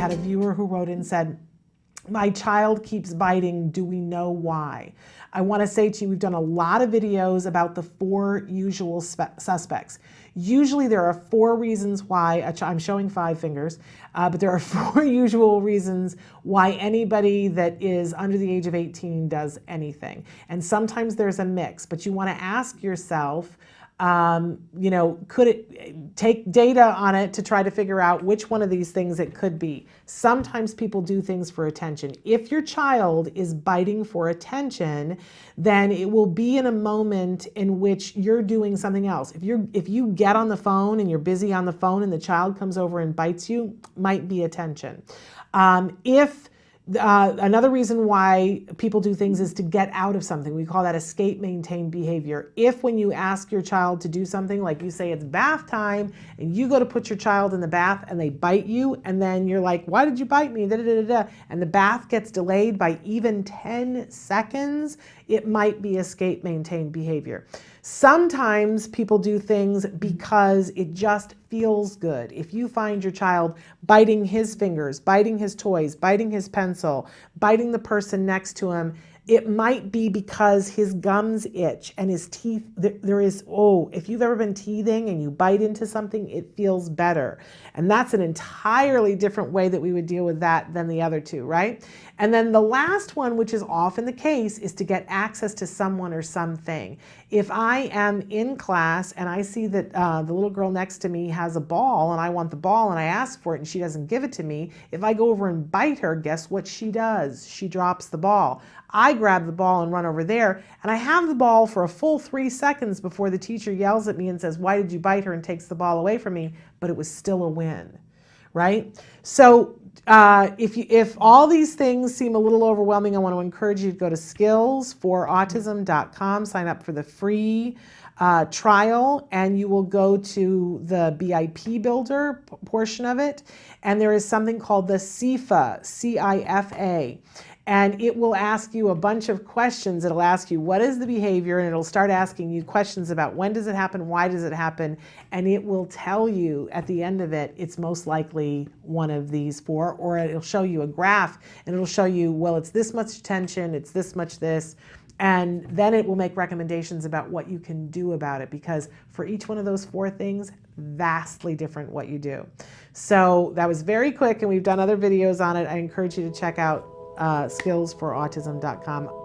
had a viewer who wrote in and said, my child keeps biting, do we know why? I want to say to you, we've done a lot of videos about the 4 usual suspects. Usually there are 4 reasons why, I'm showing 5 fingers, but there are 4 usual reasons why anybody that is under the age of 18 does anything. And sometimes there's a mix, but you want to ask yourself, you know, could it take data on it to try to figure out which one of these things it could be? Sometimes people do things for attention. If your child is biting for attention, then it will be in a moment in which you're doing something else. If you get on the phone and you're busy on the phone and the child comes over and bites you, might be attention. Another reason why people do things is to get out of something. We call that escape maintain behavior. If when you ask your child to do something, like you say it's bath time, and you go to put your child in the bath and they bite you, and then you're like, why did you bite me? Da, da, da, da, and the bath gets delayed by even 10 seconds, it might be escape maintain behavior. Sometimes people do things because it just feels good. If you find your child biting his fingers, biting his toys, biting his pencil, biting the person next to him, it might be because his gums itch and his teeth, if you've ever been teething and you bite into something, it feels better. And that's an entirely different way that we would deal with that than the other 2, right? And then the last one, which is often the case, is to get access to someone or something. If I am in class and I see that the little girl next to me has a ball and I want the ball and I ask for it and she doesn't give it to me, if I go over and bite her, guess what she does? She drops the ball. I grab the ball and run over there, and I have the ball for a full 3 seconds before the teacher yells at me and says, why did you bite her, and takes the ball away from me, but it was still a win, right? So if all these things seem a little overwhelming, I want to encourage you to go to skillsforautism.com, sign up for the free trial, and you will go to the BIP builder portion of it, and there is something called the CIFA, C-I-F-A. And it will ask you a bunch of questions. It'll ask you, what is the behavior? And it'll start asking you questions about when does it happen? Why does it happen? And it will tell you at the end of it, it's most likely one of these 4, or it'll show you a graph and it'll show you, well, it's this much attention, it's this much this. And then it will make recommendations about what you can do about it, because for each one of those 4 things, vastly different what you do. So that was very quick, and we've done other videos on it. I encourage you to check out skillsforautism.com.